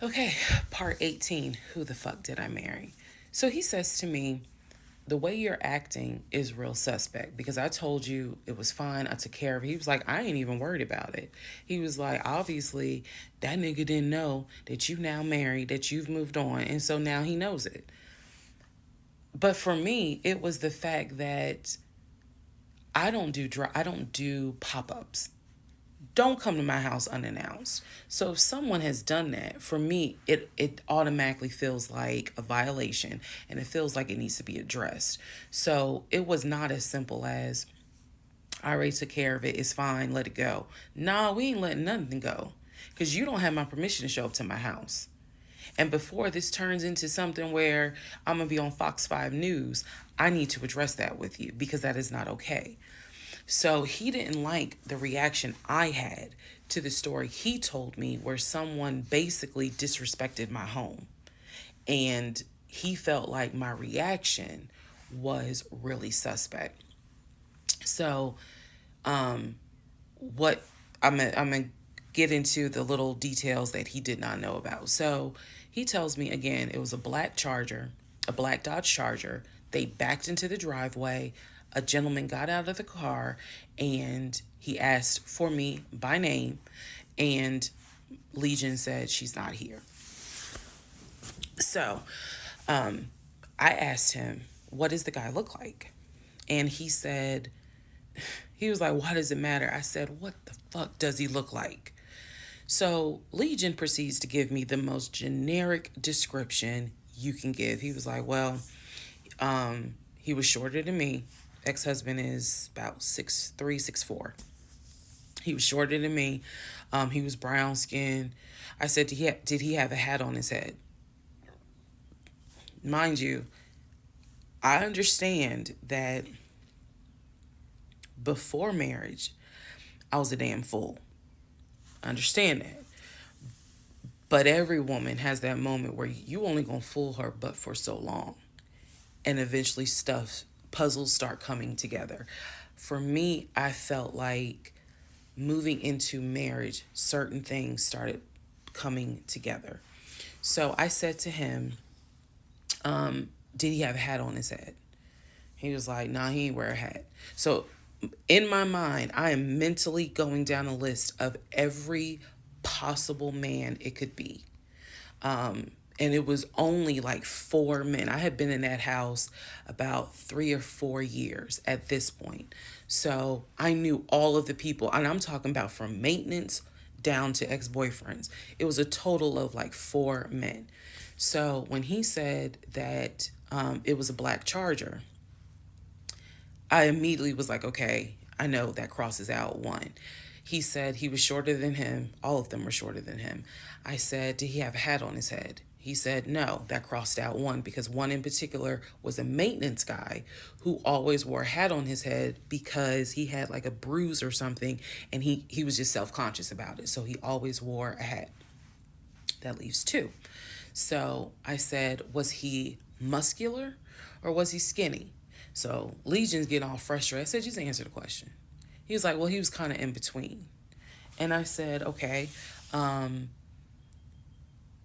Okay, part 18. Who the fuck did I marry? So he says to me, the way you're acting is real suspect because I told you it was fine. I took care of it. He was like, I ain't even worried about it. He was like, obviously, that nigga didn't know that you now married, that you've moved on. And so now he knows it. But for me, it was the fact that I don't do pop-ups. Don't come to my house unannounced. So if someone has done that, for me, it automatically feels like a violation and it feels like it needs to be addressed. So it was not as simple as I already took care of it, it's fine, let it go. Nah, we ain't letting nothing go. Cause you don't have my permission to show up to my house. And before this turns into something where I'm gonna be on Fox 5 News, I need to address that with you because that is not okay. So he didn't like the reaction I had to the story he told me, where someone basically disrespected my home. And he felt like my reaction was really suspect. So, what I'm gonna get into the little details that he did not know about. So, he tells me again it was a black Charger, a black Dodge Charger. They backed into the driveway. A gentleman got out of the car and he asked for me by name, and Legion said she's not here. So, I asked him, what does the guy look like? And he said, he was like, why does it matter? I said, what the fuck does he look like? So Legion proceeds to give me the most generic description you can give. He was like, well, he was shorter than me. Ex-husband is about 6'3", 6'4". He was shorter than me. He was brown skinned. I said, did he have a hat on his head? Mind you, I understand that before marriage, I was a damn fool. I understand that. But every woman has that moment where you only gonna fool her but for so long. And eventually puzzles start coming together. For me, I felt like moving into marriage, certain things started coming together. So I said to him, did he have a hat on his head? He was like, nah, he ain't wear a hat. So in my mind, I am mentally going down a list of every possible man it could be. And it was only like four men. I had been in that house about 3 or 4 years at this point. So I knew all of the people, and I'm talking about from maintenance down to ex boyfriends. It was a total of like four men. So when he said that it was a black Charger, I immediately was like, okay, I know that crosses out one. He said he was shorter than him. All of them were shorter than him. I said, did he have a hat on his head? He said, no, that crossed out one because one in particular was a maintenance guy who always wore a hat on his head because he had like a bruise or something, and he was just self conscious about it. So he always wore a hat. That leaves two. So I said, was he muscular or was he skinny? So Legion's getting all frustrated. I said, just answer the question. He was like, well, he was kind of in between. And I said, okay.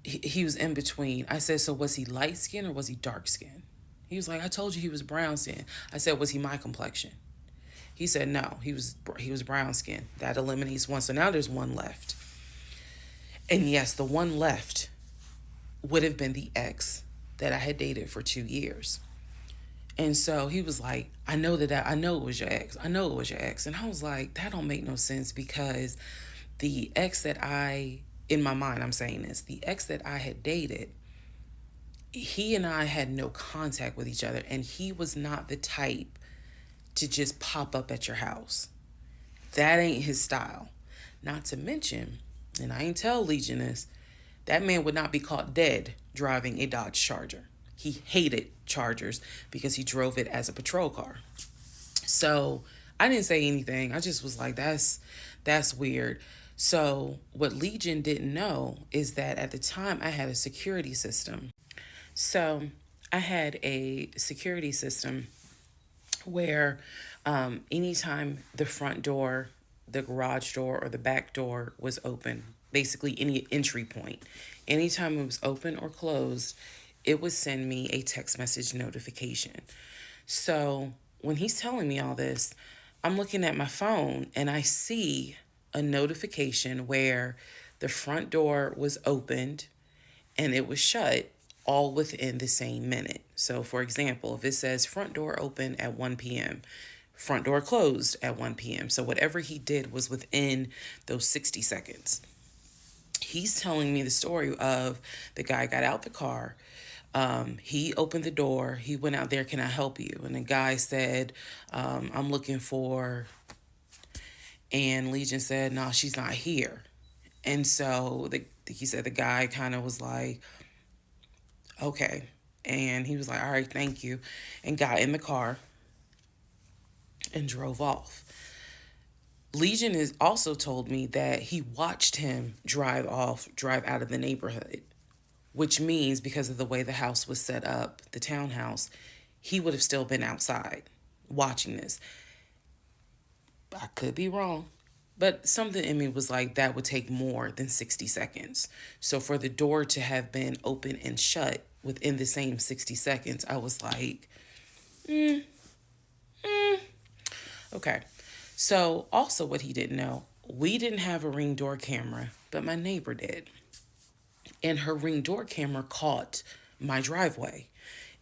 He was in between. I said, so was he light skin or was he dark skin? He was like, I told you he was brown skin. I said, was he my complexion? He said, no, he was brown skin. That eliminates one. So now there's one left. And yes, the one left would have been the ex that I had dated for 2 years. And so he was like, I know it was your ex. I know it was your ex. And I was like, that don't make no sense because the ex that in my mind, I'm saying this, the ex that I had dated, he and I had no contact with each other. And he was not the type to just pop up at your house. That ain't his style. Not to mention, and I ain't tell Legion this, that man would not be caught dead driving a Dodge Charger. He hated Chargers because he drove it as a patrol car. So I didn't say anything. I just was like, that's weird. So what Legion didn't know is that at the time I had a security system. So I had a security system where anytime the front door, the garage door, or the back door was open, basically any entry point. Anytime it was open or closed, it would send me a text message notification. So when he's telling me all this, I'm looking at my phone and I see a notification where the front door was opened and it was shut all within the same minute. So, for example, if it says front door open at 1 p.m., front door closed at 1 p.m. So, whatever he did was within those 60 seconds. He's telling me the story of the guy got out the car. He opened the door. He went out there. Can I help you? And the guy said, I'm looking for. And Legion said, no, she's not here. And so he said the guy kind of was like, okay. And he was like, all right, thank you. And got in the car and drove off. Legion has also told me that he watched him drive out of the neighborhood, which means because of the way the house was set up, the townhouse, he would have still been outside watching this. I could be wrong, but something in me was like, that would take more than 60 seconds. So for the door to have been open and shut within the same 60 seconds, I was like, okay. So also what he didn't know, we didn't have a Ring door camera, but my neighbor did. And her Ring door camera caught my driveway.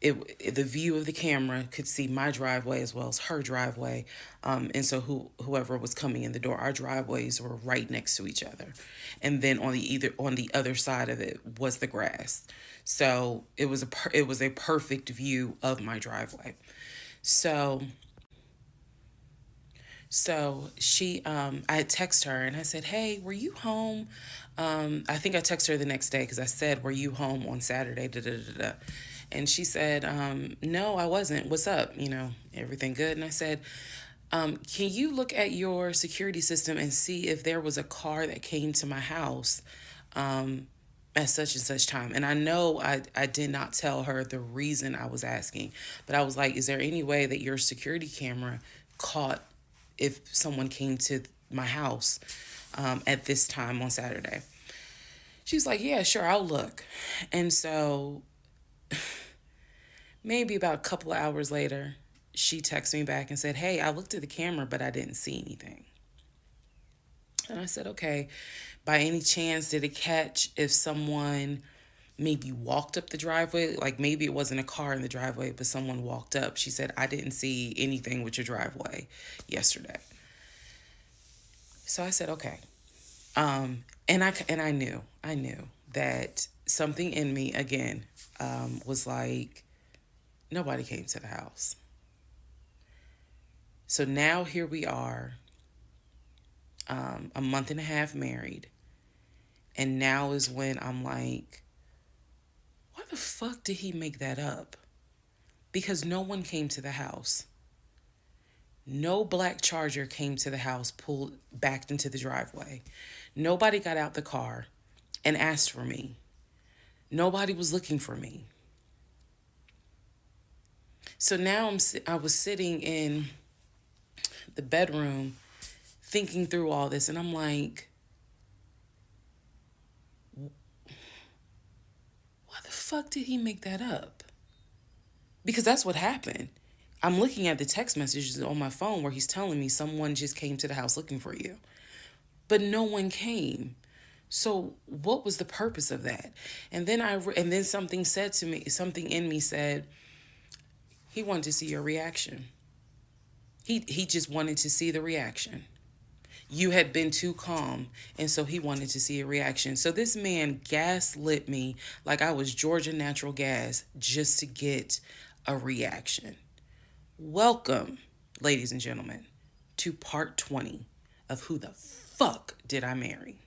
The view of the camera could see my driveway as well as her driveway. And so whoever was coming in the door, our driveways were right next to each other. And then on the other side of it was the grass. So it was a perfect view of my driveway. So she, I had texted her and I said, hey, were you home? I think I texted her the next day because I said, were you home on Saturday? Da, da, da, da. And she said, no, I wasn't. What's up? Everything good? And I said, can you look at your security system and see if there was a car that came to my house at such and such time? And I know I did not tell her the reason I was asking, but I was like, is there any way that your security camera caught if someone came to my house at this time on Saturday? She's like, yeah, sure, I'll look. And so maybe about a couple of hours later, she texted me back and said, hey, I looked at the camera, but I didn't see anything. And I said, okay, by any chance, did it catch if someone maybe walked up the driveway? Like maybe it wasn't a car in the driveway, but someone walked up. She said, I didn't see anything with your driveway yesterday. So I said, okay. And I knew that something in me, again, was like, nobody came to the house. So now here we are, a month and a half married. And now is when I'm like, why the fuck did he make that up? Because no one came to the house. No black Charger came to the house, backed into the driveway. Nobody got out the car and asked for me. Nobody was looking for me. So now I was sitting in the bedroom thinking through all this, and I'm like, why the fuck did he make that up? Because that's what happened. I'm looking at the text messages on my phone where he's telling me someone just came to the house looking for you. But no one came. So what was the purpose of that? And then something said to me, something in me said, he wanted to see your reaction. He just wanted to see the reaction. You had been too calm, and so he wanted to see a reaction. So this man gaslit me like I was Georgia Natural Gas just to get a reaction. Welcome, ladies and gentlemen, to part 20 of Who the Fuck Did I Marry?